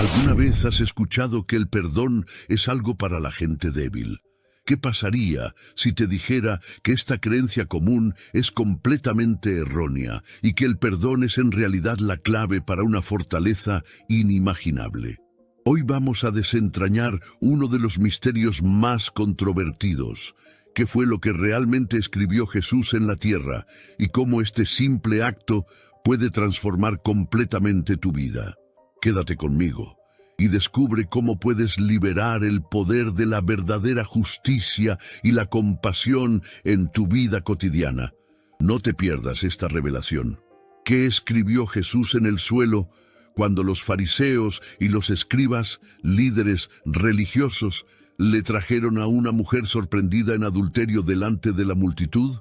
¿Alguna vez has escuchado que el perdón es algo para la gente débil? ¿Qué pasaría si te dijera que esta creencia común es completamente errónea y que el perdón es en realidad la clave para una fortaleza inimaginable? Hoy vamos a desentrañar uno de los misterios más controvertidos. ¿Qué fue lo que realmente escribió Jesús en la tierra y cómo este simple acto puede transformar completamente tu vida? Quédate conmigo y descubre cómo puedes liberar el poder de la verdadera justicia y la compasión en tu vida cotidiana. No te pierdas esta revelación. ¿Qué escribió Jesús en el suelo cuando los fariseos y los escribas, líderes religiosos, le trajeron a una mujer sorprendida en adulterio delante de la multitud?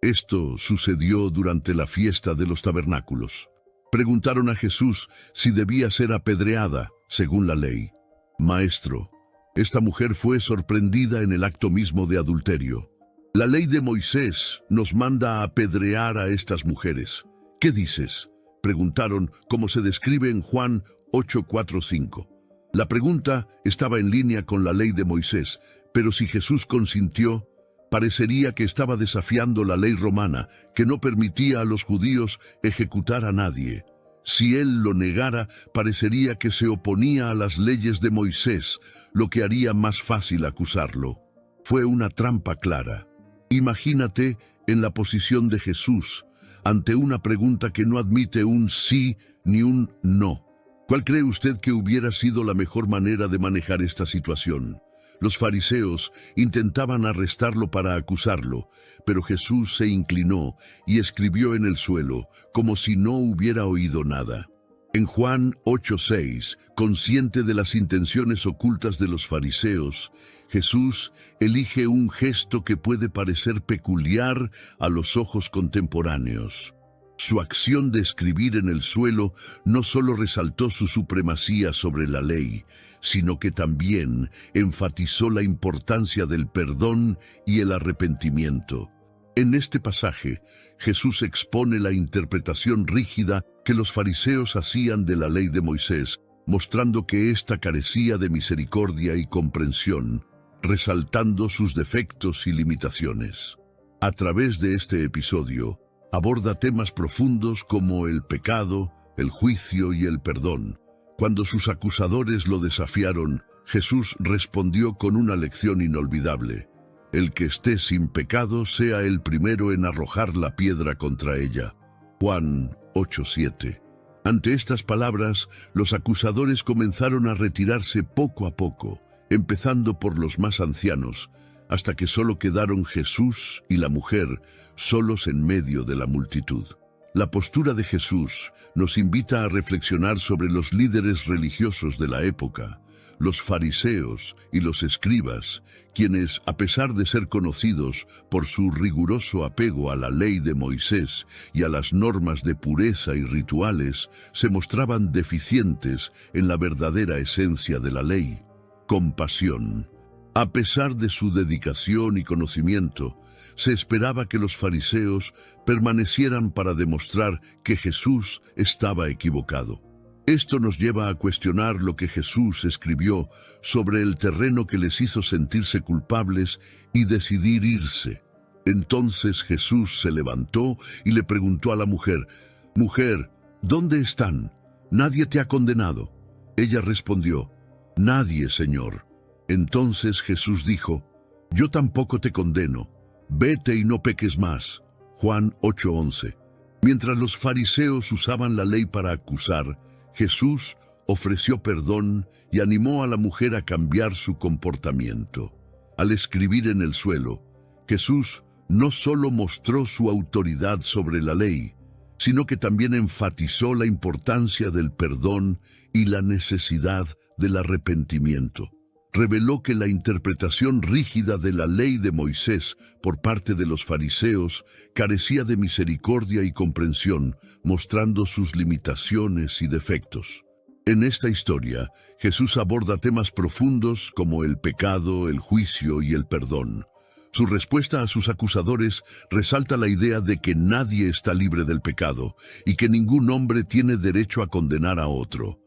Esto sucedió durante la fiesta de los tabernáculos. Preguntaron a Jesús si debía ser apedreada, según la ley. Maestro, esta mujer fue sorprendida en el acto mismo de adulterio. La ley de Moisés nos manda a apedrear a estas mujeres. ¿Qué dices?, preguntaron, como se describe en Juan 8:4-5. La pregunta estaba en línea con la ley de Moisés, pero si Jesús consintió, parecería que estaba desafiando la ley romana, que no permitía a los judíos ejecutar a nadie. Si él lo negara, parecería que se oponía a las leyes de Moisés, lo que haría más fácil acusarlo. Fue una trampa clara. Imagínate en la posición de Jesús, ante una pregunta que no admite un sí ni un no. ¿Cuál cree usted que hubiera sido la mejor manera de manejar esta situación? Los fariseos intentaban arrestarlo para acusarlo, pero Jesús se inclinó y escribió en el suelo, como si no hubiera oído nada. En Juan 8:6, consciente de las intenciones ocultas de los fariseos, Jesús elige un gesto que puede parecer peculiar a los ojos contemporáneos. Su acción de escribir en el suelo no solo resaltó su supremacía sobre la ley, sino que también enfatizó la importancia del perdón y el arrepentimiento. En este pasaje, Jesús expone la interpretación rígida que los fariseos hacían de la ley de Moisés, mostrando que ésta carecía de misericordia y comprensión, resaltando sus defectos y limitaciones. A través de este episodio, aborda temas profundos como el pecado, el juicio y el perdón. Cuando sus acusadores lo desafiaron, Jesús respondió con una lección inolvidable. El que esté sin pecado sea el primero en arrojar la piedra contra ella. Juan 8:7. Ante estas palabras, los acusadores comenzaron a retirarse poco a poco, empezando por los más ancianos, hasta que solo quedaron Jesús y la mujer solos en medio de la multitud. La postura de Jesús nos invita a reflexionar sobre los líderes religiosos de la época, los fariseos y los escribas, quienes, a pesar de ser conocidos por su riguroso apego a la ley de Moisés y a las normas de pureza y rituales, se mostraban deficientes en la verdadera esencia de la ley: compasión. A pesar de su dedicación y conocimiento, se esperaba que los fariseos permanecieran para demostrar que Jesús estaba equivocado. Esto nos lleva a cuestionar lo que Jesús escribió sobre el terreno que les hizo sentirse culpables y decidir irse. Entonces Jesús se levantó y le preguntó a la mujer: «Mujer, ¿dónde están? ¿Nadie te ha condenado?» Ella respondió: «Nadie, Señor». Entonces Jesús dijo: «Yo tampoco te condeno. Vete y no peques más». Juan 8:11. Mientras los fariseos usaban la ley para acusar, Jesús ofreció perdón y animó a la mujer a cambiar su comportamiento. Al escribir en el suelo, Jesús no solo mostró su autoridad sobre la ley, sino que también enfatizó la importancia del perdón y la necesidad del arrepentimiento. Reveló que la interpretación rígida de la ley de Moisés por parte de los fariseos carecía de misericordia y comprensión, mostrando sus limitaciones y defectos. En esta historia, Jesús aborda temas profundos como el pecado, el juicio y el perdón. Su respuesta a sus acusadores resalta la idea de que nadie está libre del pecado y que ningún hombre tiene derecho a condenar a otro.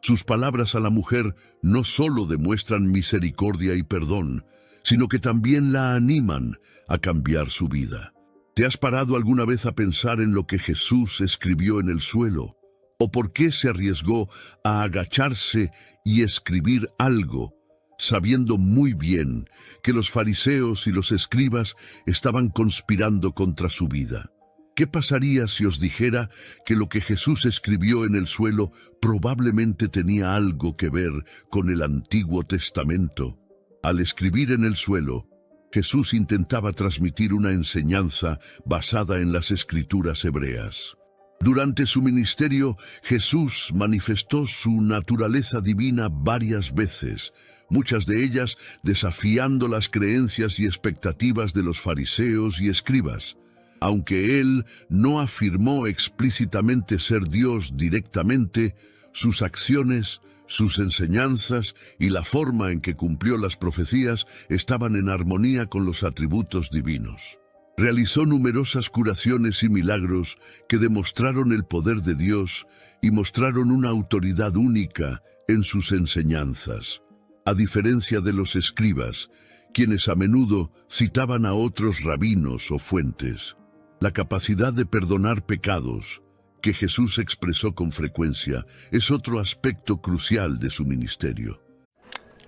Sus palabras a la mujer no solo demuestran misericordia y perdón, sino que también la animan a cambiar su vida. ¿Te has parado alguna vez a pensar en lo que Jesús escribió en el suelo? ¿O por qué se arriesgó a agacharse y escribir algo, sabiendo muy bien que los fariseos y los escribas estaban conspirando contra su vida? ¿Qué pasaría si os dijera que lo que Jesús escribió en el suelo probablemente tenía algo que ver con el Antiguo Testamento? Al escribir en el suelo, Jesús intentaba transmitir una enseñanza basada en las Escrituras hebreas. Durante su ministerio, Jesús manifestó su naturaleza divina varias veces, muchas de ellas desafiando las creencias y expectativas de los fariseos y escribas. Aunque él no afirmó explícitamente ser Dios directamente, sus acciones, sus enseñanzas y la forma en que cumplió las profecías estaban en armonía con los atributos divinos. Realizó numerosas curaciones y milagros que demostraron el poder de Dios y mostraron una autoridad única en sus enseñanzas. A diferencia de los escribas, quienes a menudo citaban a otros rabinos o fuentes, la capacidad de perdonar pecados, que Jesús expresó con frecuencia, es otro aspecto crucial de su ministerio.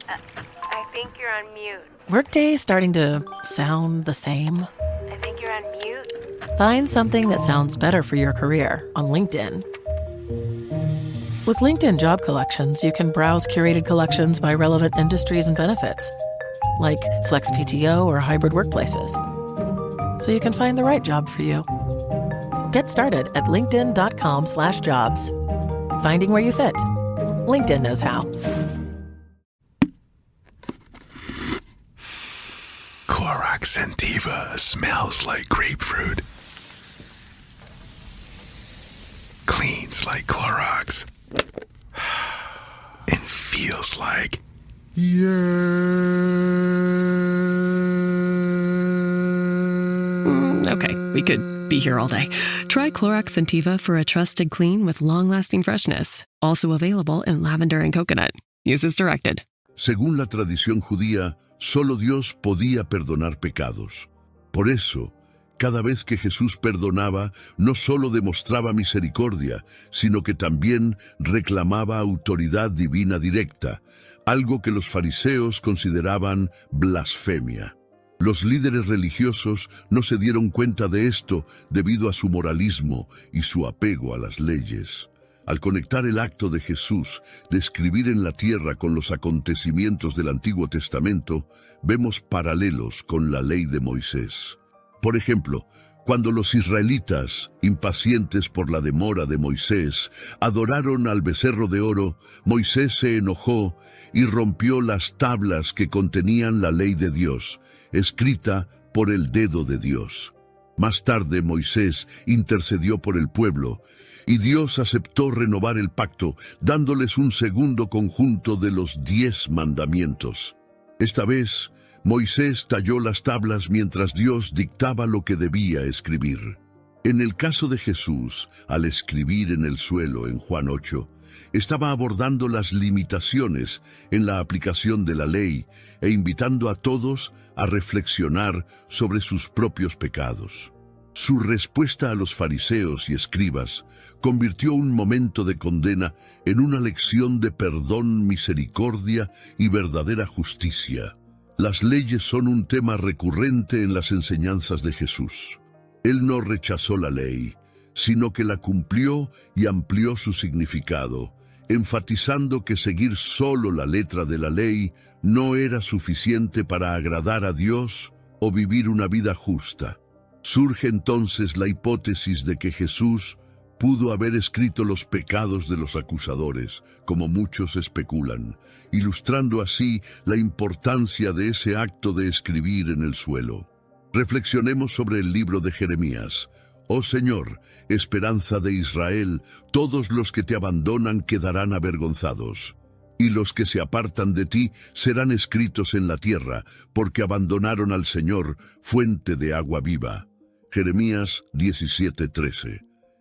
I think you're on mute. Workday starting to sound the same? I think you're on mute. Find something that sounds better for your career on LinkedIn. With LinkedIn Job Collections, you can browse curated collections by relevant industries and benefits, like flex PTO or hybrid workplaces, so you can find the right job for you. Get started at linkedin.com/jobs. Finding where you fit. LinkedIn knows how. Clorox Sentiva smells like grapefruit. Cleans like Clorox. And feels like... Okay, we could be here all day. Try Clorox Sentiva for a trusted clean with long-lasting freshness. Also available in lavender and coconut. Use as directed. Según la tradición judía, solo Dios podía perdonar pecados. Por eso, cada vez que Jesús perdonaba, no solo demostraba misericordia, sino que también reclamaba autoridad divina directa, algo que los fariseos consideraban blasfemia. Los líderes religiosos no se dieron cuenta de esto debido a su moralismo y su apego a las leyes. Al conectar el acto de Jesús de escribir en la tierra con los acontecimientos del Antiguo Testamento, vemos paralelos con la ley de Moisés. Por ejemplo, cuando los israelitas, impacientes por la demora de Moisés, adoraron al becerro de oro, Moisés se enojó y rompió las tablas que contenían la ley de Dios, escrita por el dedo de Dios. Más tarde Moisés intercedió por el pueblo, y Dios aceptó renovar el pacto, dándoles un segundo conjunto de los 10 mandamientos. Esta vez, Moisés talló las tablas mientras Dios dictaba lo que debía escribir. En el caso de Jesús, al escribir en el suelo en Juan 8, estaba abordando las limitaciones en la aplicación de la ley e invitando a todos a reflexionar sobre sus propios pecados. Su respuesta a los fariseos y escribas convirtió un momento de condena en una lección de perdón, misericordia y verdadera justicia. Las leyes son un tema recurrente en las enseñanzas de Jesús. Él no rechazó la ley, sino que la cumplió y amplió su significado, enfatizando que seguir solo la letra de la ley no era suficiente para agradar a Dios o vivir una vida justa. Surge entonces la hipótesis de que Jesús pudo haber escrito los pecados de los acusadores, como muchos especulan, ilustrando así la importancia de ese acto de escribir en el suelo. Reflexionemos sobre el libro de Jeremías. Oh Señor, esperanza de Israel, todos los que te abandonan quedarán avergonzados, y los que se apartan de ti serán escritos en la tierra, porque abandonaron al Señor, fuente de agua viva. Jeremías 17:13.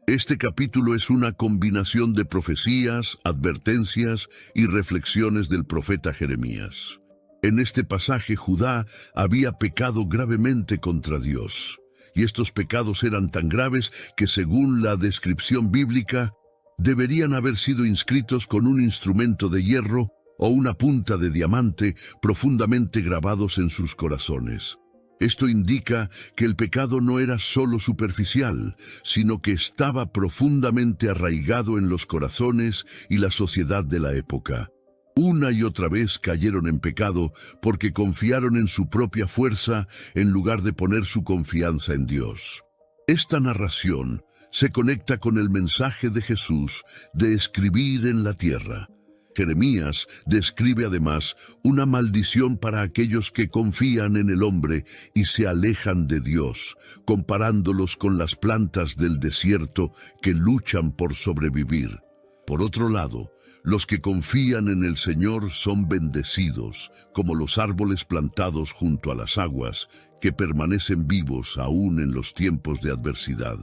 Este capítulo es una combinación de profecías, advertencias y reflexiones del profeta Jeremías. En este pasaje Judá había pecado gravemente contra Dios, y estos pecados eran tan graves que, según la descripción bíblica, deberían haber sido inscritos con un instrumento de hierro o una punta de diamante profundamente grabados en sus corazones. Esto indica que el pecado no era solo superficial, sino que estaba profundamente arraigado en los corazones y la sociedad de la época. Una y otra vez cayeron en pecado porque confiaron en su propia fuerza en lugar de poner su confianza en Dios. Esta narración se conecta con el mensaje de Jesús de escribir en la tierra. Jeremías describe además una maldición para aquellos que confían en el hombre y se alejan de Dios, comparándolos con las plantas del desierto que luchan por sobrevivir. Por otro lado, los que confían en el Señor son bendecidos, como los árboles plantados junto a las aguas, que permanecen vivos aún en los tiempos de adversidad.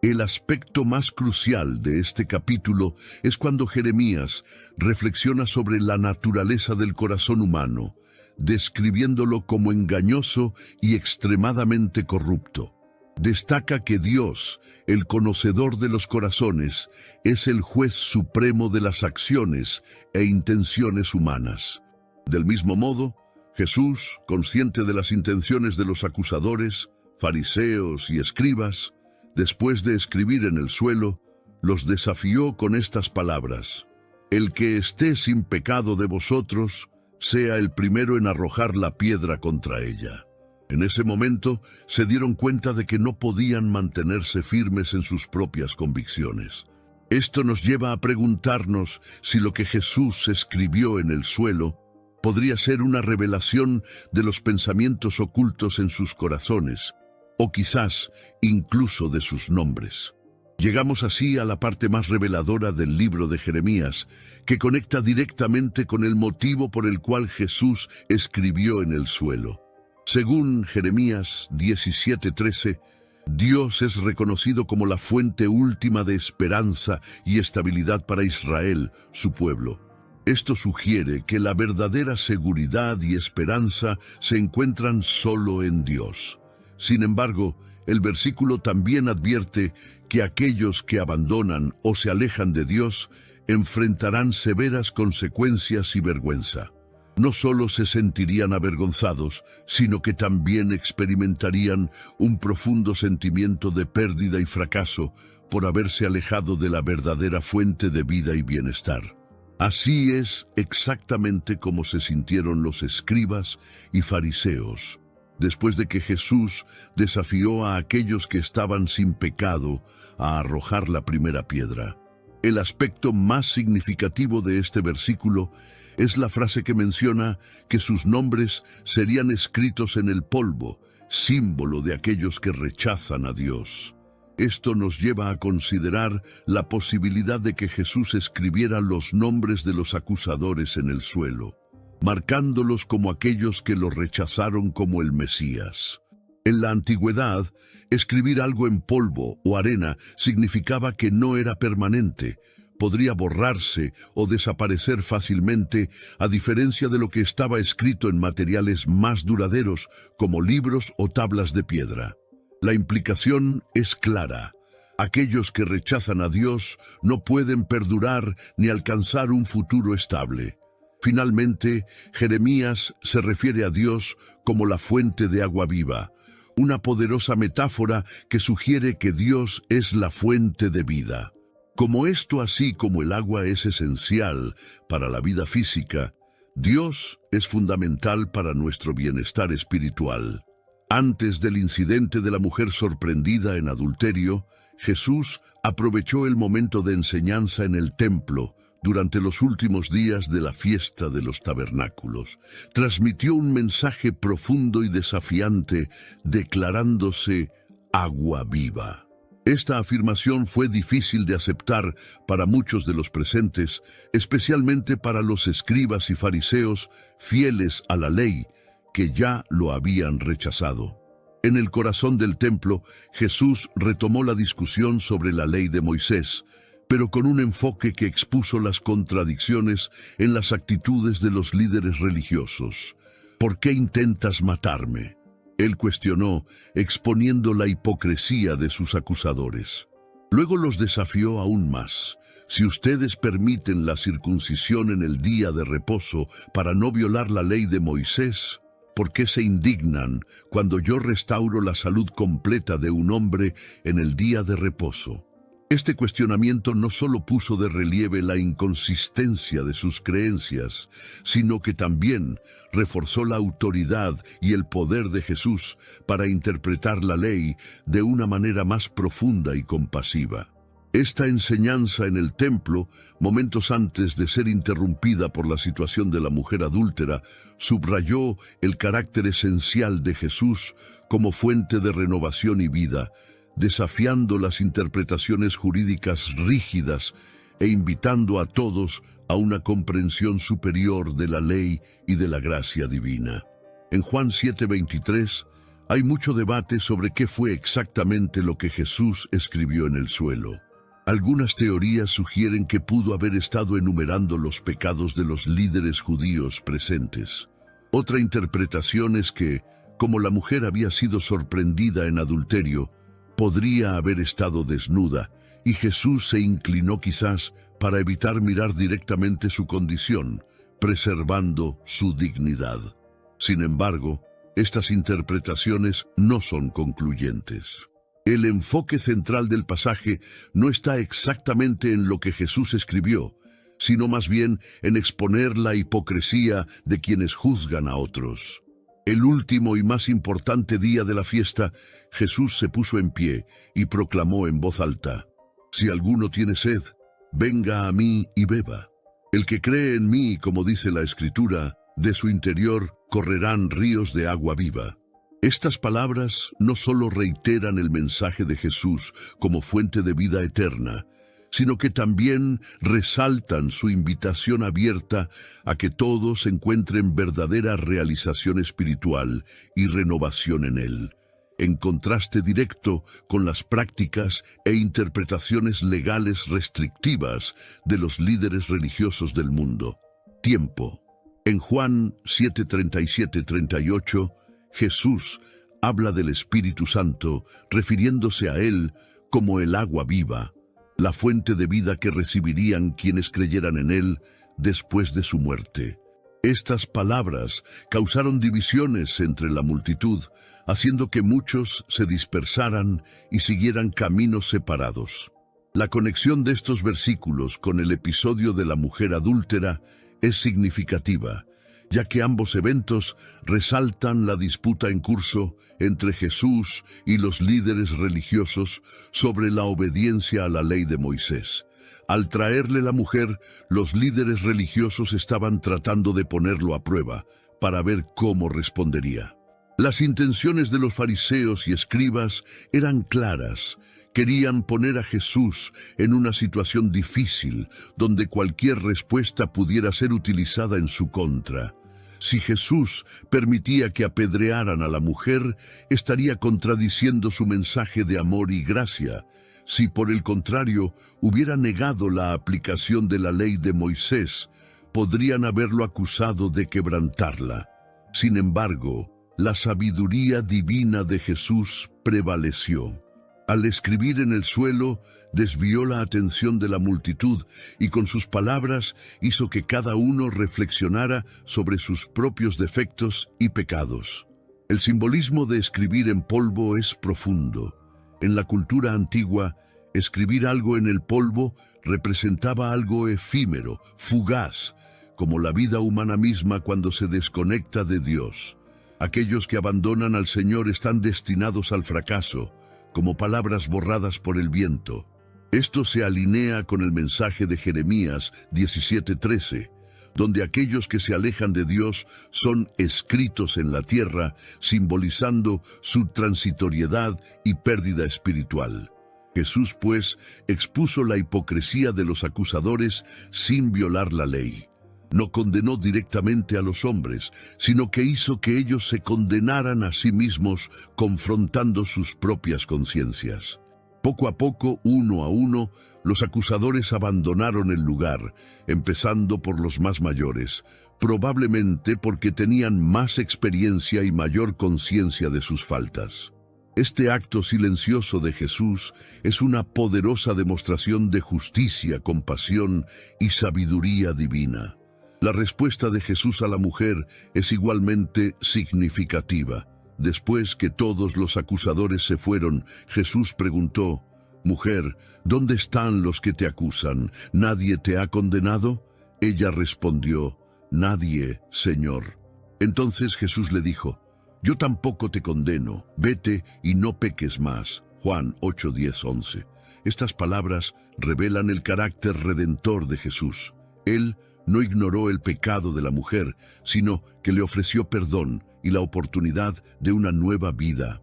El aspecto más crucial de este capítulo es cuando Jeremías reflexiona sobre la naturaleza del corazón humano, describiéndolo como engañoso y extremadamente corrupto. Destaca que Dios, el conocedor de los corazones, es el juez supremo de las acciones e intenciones humanas. Del mismo modo, Jesús, consciente de las intenciones de los acusadores, fariseos y escribas, después de escribir en el suelo, los desafió con estas palabras: «El que esté sin pecado de vosotros, sea el primero en arrojar la piedra contra ella». En ese momento se dieron cuenta de que no podían mantenerse firmes en sus propias convicciones. Esto nos lleva a preguntarnos si lo que Jesús escribió en el suelo podría ser una revelación de los pensamientos ocultos en sus corazones, o quizás incluso de sus nombres. Llegamos así a la parte más reveladora del libro de Jeremías, que conecta directamente con el motivo por el cual Jesús escribió en el suelo. Según Jeremías 17:13, Dios es reconocido como la fuente última de esperanza y estabilidad para Israel, su pueblo. Esto sugiere que la verdadera seguridad y esperanza se encuentran solo en Dios. Sin embargo, el versículo también advierte que aquellos que abandonan o se alejan de Dios enfrentarán severas consecuencias y vergüenza. No solo se sentirían avergonzados, sino que también experimentarían un profundo sentimiento de pérdida y fracaso por haberse alejado de la verdadera fuente de vida y bienestar. Así es exactamente como se sintieron los escribas y fariseos después de que Jesús desafió a aquellos que estaban sin pecado a arrojar la primera piedra. El aspecto más significativo de este versículo es la frase que menciona que sus nombres serían escritos en el polvo, símbolo de aquellos que rechazan a Dios. Esto nos lleva a considerar la posibilidad de que Jesús escribiera los nombres de los acusadores en el suelo, marcándolos como aquellos que lo rechazaron como el Mesías. En la antigüedad, escribir algo en polvo o arena significaba que no era permanente, podría borrarse o desaparecer fácilmente, a diferencia de lo que estaba escrito en materiales más duraderos, como libros o tablas de piedra. La implicación es clara. Aquellos que rechazan a Dios no pueden perdurar ni alcanzar un futuro estable. Finalmente, Jeremías se refiere a Dios como la fuente de agua viva, una poderosa metáfora que sugiere que Dios es la fuente de vida. Como esto, así como el agua es esencial para la vida física, Dios es fundamental para nuestro bienestar espiritual. Antes del incidente de la mujer sorprendida en adulterio, Jesús aprovechó el momento de enseñanza en el templo durante los últimos días de la fiesta de los tabernáculos. Transmitió un mensaje profundo y desafiante, declarándose agua viva. Esta afirmación fue difícil de aceptar para muchos de los presentes, especialmente para los escribas y fariseos fieles a la ley, que ya lo habían rechazado. En el corazón del templo, Jesús retomó la discusión sobre la ley de Moisés, pero con un enfoque que expuso las contradicciones en las actitudes de los líderes religiosos. ¿Por qué intentas matarme?, él cuestionó, exponiendo la hipocresía de sus acusadores. Luego los desafió aún más. Si ustedes permiten la circuncisión en el día de reposo para no violar la ley de Moisés, ¿por qué se indignan cuando yo restauro la salud completa de un hombre en el día de reposo? Este cuestionamiento no solo puso de relieve la inconsistencia de sus creencias, sino que también reforzó la autoridad y el poder de Jesús para interpretar la ley de una manera más profunda y compasiva. Esta enseñanza en el templo, momentos antes de ser interrumpida por la situación de la mujer adúltera, subrayó el carácter esencial de Jesús como fuente de renovación y vida, desafiando las interpretaciones jurídicas rígidas e invitando a todos a una comprensión superior de la ley y de la gracia divina. En Juan 7:23 hay mucho debate sobre qué fue exactamente lo que Jesús escribió en el suelo. Algunas teorías sugieren que pudo haber estado enumerando los pecados de los líderes judíos presentes. Otra interpretación es que, como la mujer había sido sorprendida en adulterio, podría haber estado desnuda, y Jesús se inclinó quizás para evitar mirar directamente su condición, preservando su dignidad. Sin embargo, estas interpretaciones no son concluyentes. El enfoque central del pasaje no está exactamente en lo que Jesús escribió, sino más bien en exponer la hipocresía de quienes juzgan a otros. El último y más importante día de la fiesta, Jesús se puso en pie y proclamó en voz alta: «Si alguno tiene sed, venga a mí y beba. El que cree en mí, como dice la Escritura, de su interior correrán ríos de agua viva». Estas palabras no solo reiteran el mensaje de Jesús como fuente de vida eterna, sino que también resaltan su invitación abierta a que todos encuentren verdadera realización espiritual y renovación en Él, en contraste directo con las prácticas e interpretaciones legales restrictivas de los líderes religiosos del mundo. Tiempo. En Juan 7:37-38, Jesús habla del Espíritu Santo, refiriéndose a Él como el agua viva, la fuente de vida que recibirían quienes creyeran en Él después de su muerte. Estas palabras causaron divisiones entre la multitud, haciendo que muchos se dispersaran y siguieran caminos separados. La conexión de estos versículos con el episodio de la mujer adúltera es significativa, ya que ambos eventos resaltan la disputa en curso entre Jesús y los líderes religiosos sobre la obediencia a la ley de Moisés. Al traerle la mujer, los líderes religiosos estaban tratando de ponerlo a prueba para ver cómo respondería. Las intenciones de los fariseos y escribas eran claras. Querían poner a Jesús en una situación difícil, donde cualquier respuesta pudiera ser utilizada en su contra. Si Jesús permitía que apedrearan a la mujer, estaría contradiciendo su mensaje de amor y gracia. Si, por el contrario, hubiera negado la aplicación de la ley de Moisés, podrían haberlo acusado de quebrantarla. Sin embargo, la sabiduría divina de Jesús prevaleció. Al escribir en el suelo, desvió la atención de la multitud y con sus palabras hizo que cada uno reflexionara sobre sus propios defectos y pecados. El simbolismo de escribir en polvo es profundo. En la cultura antigua, escribir algo en el polvo representaba algo efímero, fugaz, como la vida humana misma cuando se desconecta de Dios. Aquellos que abandonan al Señor están destinados al fracaso, como palabras borradas por el viento. Esto se alinea con el mensaje de Jeremías 17:13, donde aquellos que se alejan de Dios son escritos en la tierra, simbolizando su transitoriedad y pérdida espiritual. Jesús, pues, expuso la hipocresía de los acusadores sin violar la ley. No condenó directamente a los hombres, sino que hizo que ellos se condenaran a sí mismos, confrontando sus propias conciencias. Poco a poco, uno a uno, los acusadores abandonaron el lugar, empezando por los más mayores, probablemente porque tenían más experiencia y mayor conciencia de sus faltas. Este acto silencioso de Jesús es una poderosa demostración de justicia, compasión y sabiduría divina. La respuesta de Jesús a la mujer es igualmente significativa. Después que todos los acusadores se fueron, Jesús preguntó: «Mujer, ¿dónde están los que te acusan? ¿Nadie te ha condenado?» Ella respondió: «Nadie, Señor». Entonces Jesús le dijo: «Yo tampoco te condeno, vete y no peques más». Juan 8, 10, 11. Estas palabras revelan el carácter redentor de Jesús. Él no ignoró el pecado de la mujer, sino que le ofreció perdón y la oportunidad de una nueva vida.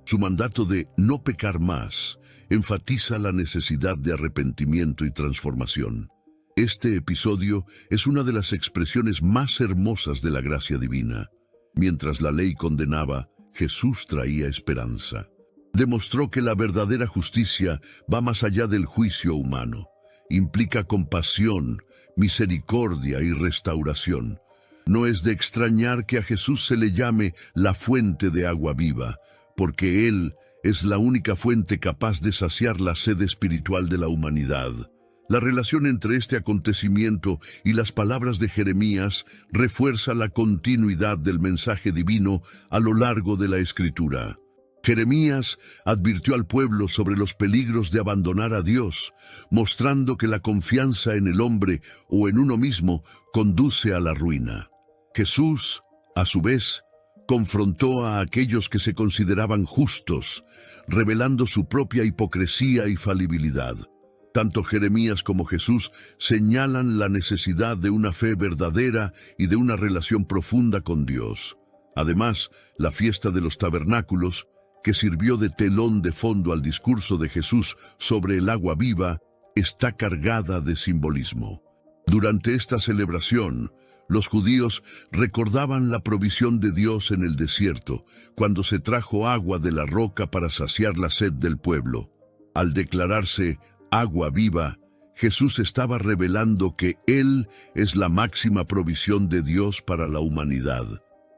Su mandato de no pecar más enfatiza la necesidad de arrepentimiento y transformación. Este episodio es una de las expresiones más hermosas de la gracia divina. Mientras la ley condenaba, Jesús traía esperanza. Demostró que la verdadera justicia va más allá del juicio humano. Implica compasión, misericordia y restauración. No es de extrañar que a Jesús se le llame la fuente de agua viva, porque Él es la única fuente capaz de saciar la sed espiritual de la humanidad. La relación entre este acontecimiento y las palabras de Jeremías refuerza la continuidad del mensaje divino a lo largo de la Escritura. Jeremías advirtió al pueblo sobre los peligros de abandonar a Dios, mostrando que la confianza en el hombre o en uno mismo conduce a la ruina. Jesús, a su vez, confrontó a aquellos que se consideraban justos, revelando su propia hipocresía y falibilidad. Tanto Jeremías como Jesús señalan la necesidad de una fe verdadera y de una relación profunda con Dios. Además, la fiesta de los tabernáculos, que sirvió de telón de fondo al discurso de Jesús sobre el agua viva, está cargada de simbolismo. Durante esta celebración, los judíos recordaban la provisión de Dios en el desierto, cuando se trajo agua de la roca para saciar la sed del pueblo. Al declararse agua viva, Jesús estaba revelando que Él es la máxima provisión de Dios para la humanidad.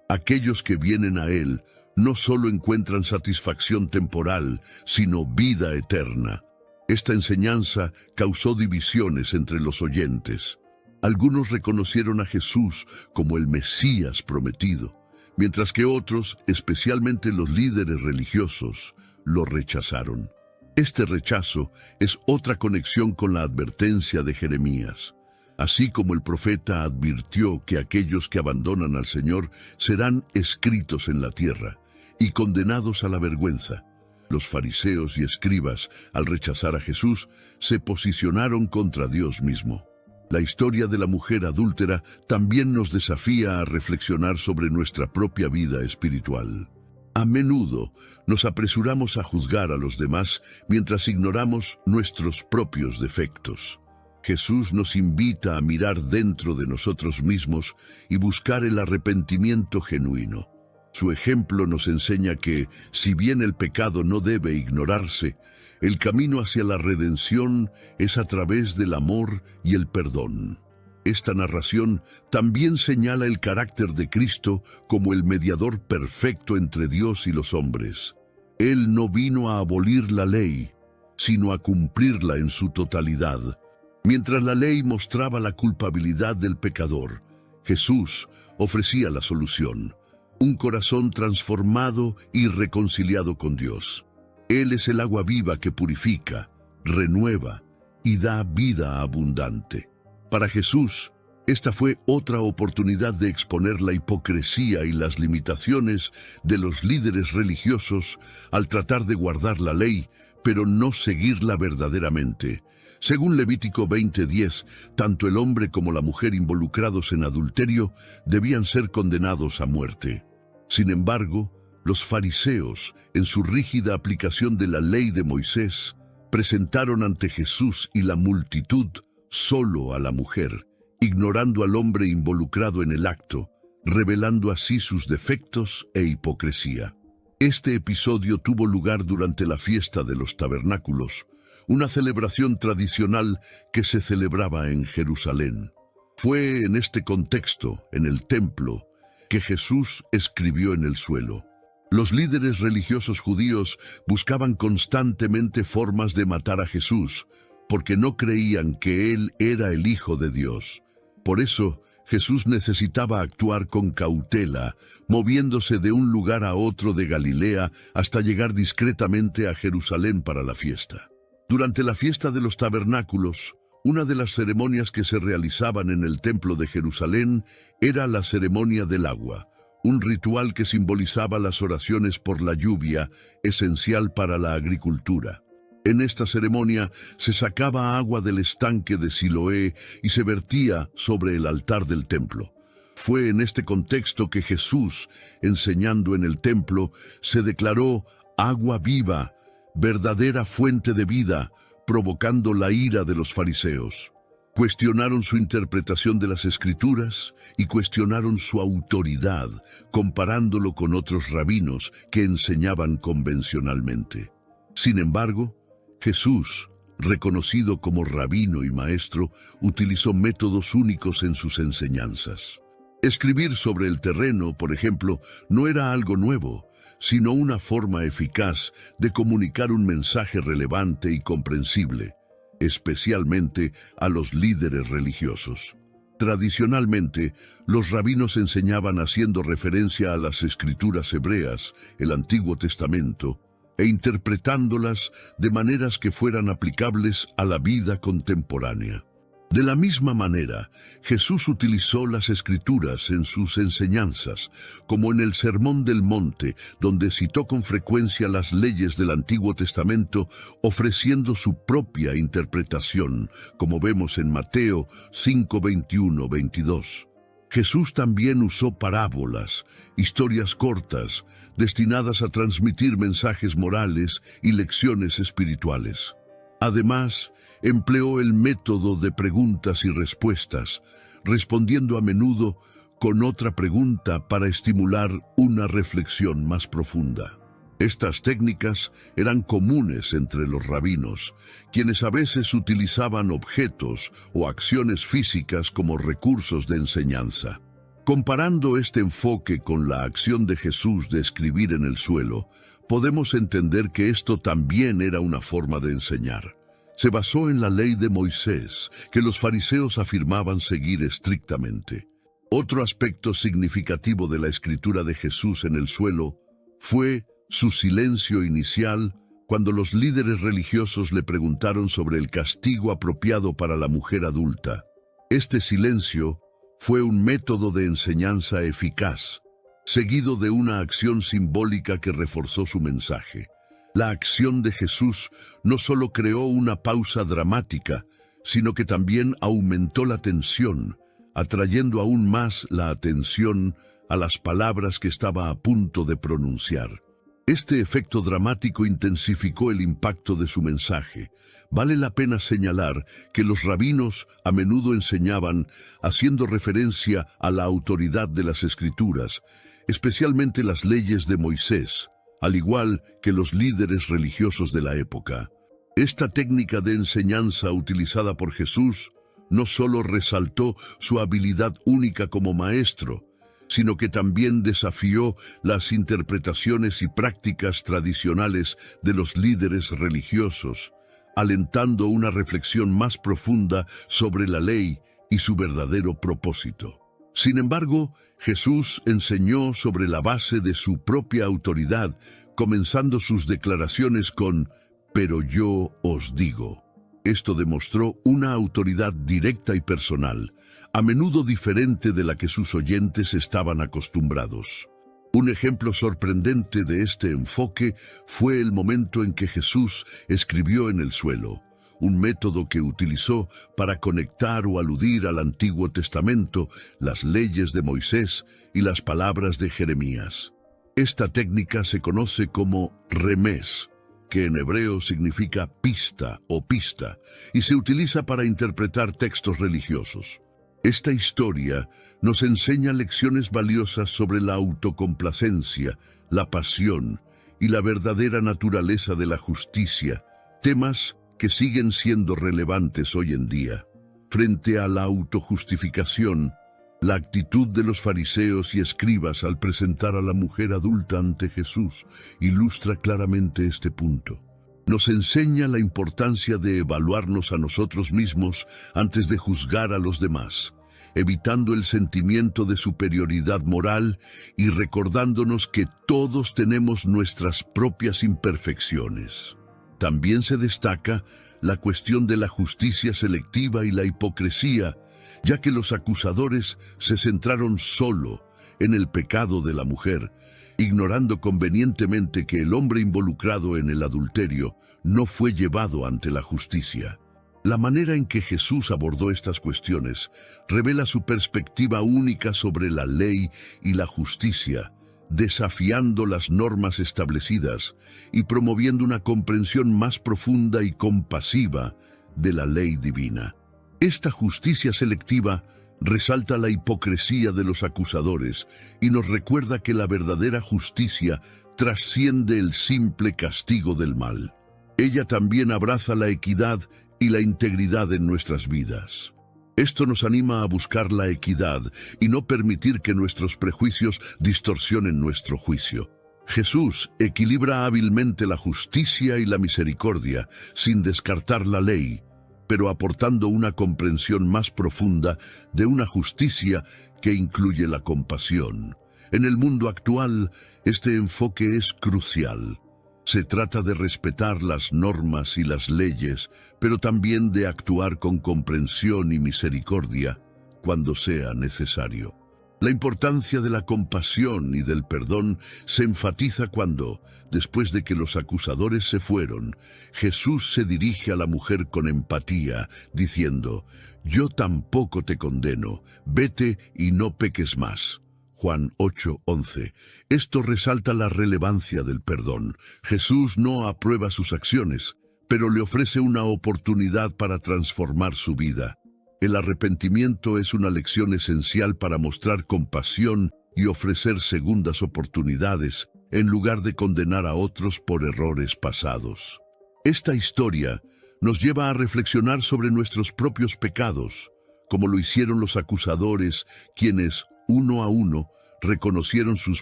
Aquellos que vienen a Él no solo encuentran satisfacción temporal, sino vida eterna. Esta enseñanza causó divisiones entre los oyentes. Algunos reconocieron a Jesús como el Mesías prometido, mientras que otros, especialmente los líderes religiosos, lo rechazaron. Este rechazo es otra conexión con la advertencia de Jeremías. Así como el profeta advirtió que aquellos que abandonan al Señor serán escritos en la tierra y condenados a la vergüenza, los fariseos y escribas, al rechazar a Jesús, se posicionaron contra Dios mismo. La historia de la mujer adúltera también nos desafía a reflexionar sobre nuestra propia vida espiritual. A menudo nos apresuramos a juzgar a los demás mientras ignoramos nuestros propios defectos. Jesús nos invita a mirar dentro de nosotros mismos y buscar el arrepentimiento genuino. Su ejemplo nos enseña que, si bien el pecado no debe ignorarse, el camino hacia la redención es a través del amor y el perdón. Esta narración también señala el carácter de Cristo como el mediador perfecto entre Dios y los hombres. Él no vino a abolir la ley, sino a cumplirla en su totalidad. Mientras la ley mostraba la culpabilidad del pecador, Jesús ofrecía la solución: un corazón transformado y reconciliado con Dios. Él es el agua viva que purifica, renueva y da vida abundante. Para Jesús, esta fue otra oportunidad de exponer la hipocresía y las limitaciones de los líderes religiosos al tratar de guardar la ley, pero no seguirla verdaderamente. Según Levítico 20:10, tanto el hombre como la mujer involucrados en adulterio debían ser condenados a muerte. Sin embargo, los fariseos, en su rígida aplicación de la ley de Moisés, presentaron ante Jesús y la multitud solo a la mujer ignorando al hombre involucrado en el acto, revelando así sus defectos e hipocresía. Este episodio tuvo lugar durante la fiesta de los tabernáculos, una celebración tradicional que se celebraba en Jerusalén. Fue en este contexto, en el templo, que Jesús escribió en el suelo. Los líderes religiosos judíos buscaban constantemente formas de matar a Jesús, porque no creían que Él era el Hijo de Dios. Por eso, Jesús necesitaba actuar con cautela, moviéndose de un lugar a otro de Galilea hasta llegar discretamente a Jerusalén para la fiesta. Durante la fiesta de los tabernáculos, una de las ceremonias que se realizaban en el templo de Jerusalén era la ceremonia del agua, un ritual que simbolizaba las oraciones por la lluvia, esencial para la agricultura. En esta ceremonia se sacaba agua del estanque de Siloé y se vertía sobre el altar del templo. Fue en este contexto que Jesús, enseñando en el templo, se declaró agua viva, verdadera fuente de vida, provocando la ira de los fariseos. Cuestionaron su interpretación de las Escrituras y cuestionaron su autoridad, comparándolo con otros rabinos que enseñaban convencionalmente. Sin embargo, Jesús, reconocido como rabino y maestro, utilizó métodos únicos en sus enseñanzas. Escribir sobre el terreno, por ejemplo, no era algo nuevo, sino una forma eficaz de comunicar un mensaje relevante y comprensible, especialmente a los líderes religiosos. Tradicionalmente, los rabinos enseñaban haciendo referencia a las escrituras hebreas, el Antiguo Testamento, e interpretándolas de maneras que fueran aplicables a la vida contemporánea. De la misma manera, Jesús utilizó las Escrituras en sus enseñanzas, como en el Sermón del Monte, donde citó con frecuencia las leyes del Antiguo Testamento, ofreciendo su propia interpretación, como vemos en Mateo 5:21-22. Jesús también usó parábolas, historias cortas, destinadas a transmitir mensajes morales y lecciones espirituales. Además, empleó el método de preguntas y respuestas, respondiendo a menudo con otra pregunta para estimular una reflexión más profunda. Estas técnicas eran comunes entre los rabinos, quienes a veces utilizaban objetos o acciones físicas como recursos de enseñanza. Comparando este enfoque con la acción de Jesús de escribir en el suelo, podemos entender que esto también era una forma de enseñar. Se basó en la ley de Moisés, que los fariseos afirmaban seguir estrictamente. Otro aspecto significativo de la escritura de Jesús en el suelo fue su silencio inicial cuando los líderes religiosos le preguntaron sobre el castigo apropiado para la mujer adulta. Este silencio fue un método de enseñanza eficaz, seguido de una acción simbólica que reforzó su mensaje. La acción de Jesús no solo creó una pausa dramática, sino que también aumentó la tensión, atrayendo aún más la atención a las palabras que estaba a punto de pronunciar. Este efecto dramático intensificó el impacto de su mensaje. Vale la pena señalar que los rabinos a menudo enseñaban haciendo referencia a la autoridad de las Escrituras, especialmente las leyes de Moisés, al igual que los líderes religiosos de la época. Esta técnica de enseñanza utilizada por Jesús no solo resaltó su habilidad única como maestro, sino que también desafió las interpretaciones y prácticas tradicionales de los líderes religiosos, alentando una reflexión más profunda sobre la ley y su verdadero propósito. Sin embargo, Jesús enseñó sobre la base de su propia autoridad, comenzando sus declaraciones con «Pero yo os digo». Esto demostró una autoridad directa y personal, a menudo diferente de la que sus oyentes estaban acostumbrados. Un ejemplo sorprendente de este enfoque fue el momento en que Jesús escribió en el suelo, un método que utilizó para conectar o aludir al Antiguo Testamento, las leyes de Moisés y las palabras de Jeremías. Esta técnica se conoce como remés, que en hebreo significa pista o pista, y se utiliza para interpretar textos religiosos. Esta historia nos enseña lecciones valiosas sobre la autocomplacencia, la pasión y la verdadera naturaleza de la justicia, temas que siguen siendo relevantes hoy en día. Frente a la autojustificación, la actitud de los fariseos y escribas al presentar a la mujer adulta ante Jesús ilustra claramente este punto. Nos enseña la importancia de evaluarnos a nosotros mismos antes de juzgar a los demás, evitando el sentimiento de superioridad moral y recordándonos que todos tenemos nuestras propias imperfecciones. También se destaca la cuestión de la justicia selectiva y la hipocresía, ya que los acusadores se centraron solo en el pecado de la mujer, ignorando convenientemente que el hombre involucrado en el adulterio no fue llevado ante la justicia. La manera en que Jesús abordó estas cuestiones revela su perspectiva única sobre la ley y la justicia, desafiando las normas establecidas y promoviendo una comprensión más profunda y compasiva de la ley divina. Esta justicia selectiva resalta la hipocresía de los acusadores y nos recuerda que la verdadera justicia trasciende el simple castigo del mal. Ella también abraza la equidad y la integridad en nuestras vidas. Esto nos anima a buscar la equidad y no permitir que nuestros prejuicios distorsionen nuestro juicio. Jesús equilibra hábilmente la justicia y la misericordia sin descartar la ley, pero aportando una comprensión más profunda de una justicia que incluye la compasión. En el mundo actual, este enfoque es crucial. Se trata de respetar las normas y las leyes, pero también de actuar con comprensión y misericordia cuando sea necesario. La importancia de la compasión y del perdón se enfatiza cuando, después de que los acusadores se fueron, Jesús se dirige a la mujer con empatía, diciendo: «Yo tampoco te condeno, vete y no peques más». Juan 8:11. Esto resalta la relevancia del perdón. Jesús no aprueba sus acciones, pero le ofrece una oportunidad para transformar su vida. El arrepentimiento es una lección esencial para mostrar compasión y ofrecer segundas oportunidades, en lugar de condenar a otros por errores pasados. Esta historia nos lleva a reflexionar sobre nuestros propios pecados, como lo hicieron los acusadores, quienes, uno a uno, reconocieron sus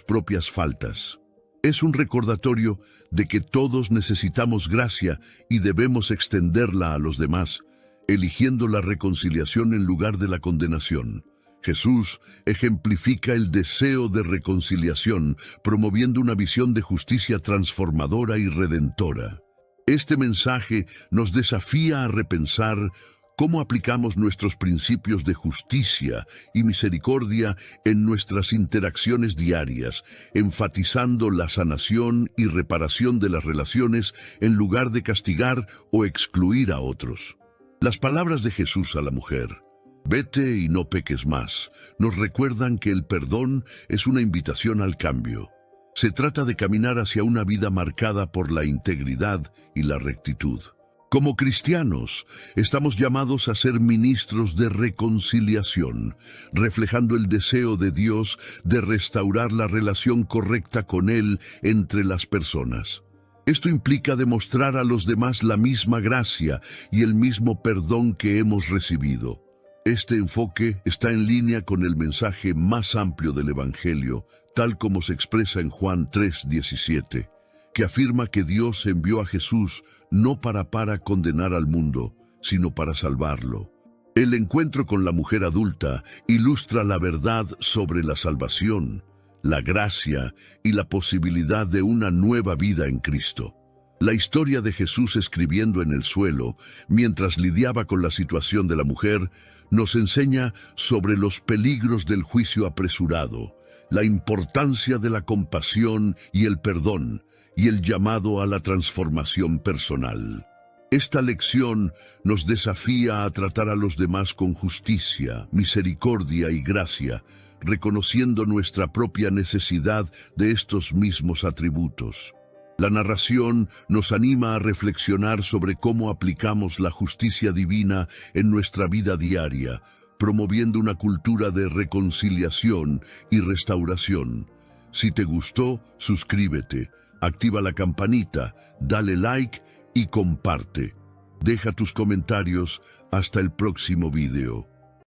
propias faltas. Es un recordatorio de que todos necesitamos gracia y debemos extenderla a los demás, eligiendo la reconciliación en lugar de la condenación. Jesús ejemplifica el deseo de reconciliación, promoviendo una visión de justicia transformadora y redentora. Este mensaje nos desafía a repensar cómo aplicamos nuestros principios de justicia y misericordia en nuestras interacciones diarias, enfatizando la sanación y reparación de las relaciones en lugar de castigar o excluir a otros. Las palabras de Jesús a la mujer, «Vete y no peques más», nos recuerdan que el perdón es una invitación al cambio. Se trata de caminar hacia una vida marcada por la integridad y la rectitud. Como cristianos, estamos llamados a ser ministros de reconciliación, reflejando el deseo de Dios de restaurar la relación correcta con Él entre las personas. Esto implica demostrar a los demás la misma gracia y el mismo perdón que hemos recibido. Este enfoque está en línea con el mensaje más amplio del Evangelio, tal como se expresa en Juan 3:17. Que afirma que Dios envió a Jesús no para condenar al mundo, sino para salvarlo. El encuentro con la mujer adulta ilustra la verdad sobre la salvación, la gracia y la posibilidad de una nueva vida en Cristo. La historia de Jesús escribiendo en el suelo, mientras lidiaba con la situación de la mujer, nos enseña sobre los peligros del juicio apresurado, la importancia de la compasión y el perdón, y el llamado a la transformación personal. Esta lección nos desafía a tratar a los demás con justicia, misericordia y gracia, reconociendo nuestra propia necesidad de estos mismos atributos. La narración nos anima a reflexionar sobre cómo aplicamos la justicia divina en nuestra vida diaria, promoviendo una cultura de reconciliación y restauración. Si te gustó, suscríbete, activa la campanita, dale like y comparte. Deja tus comentarios hasta el próximo video.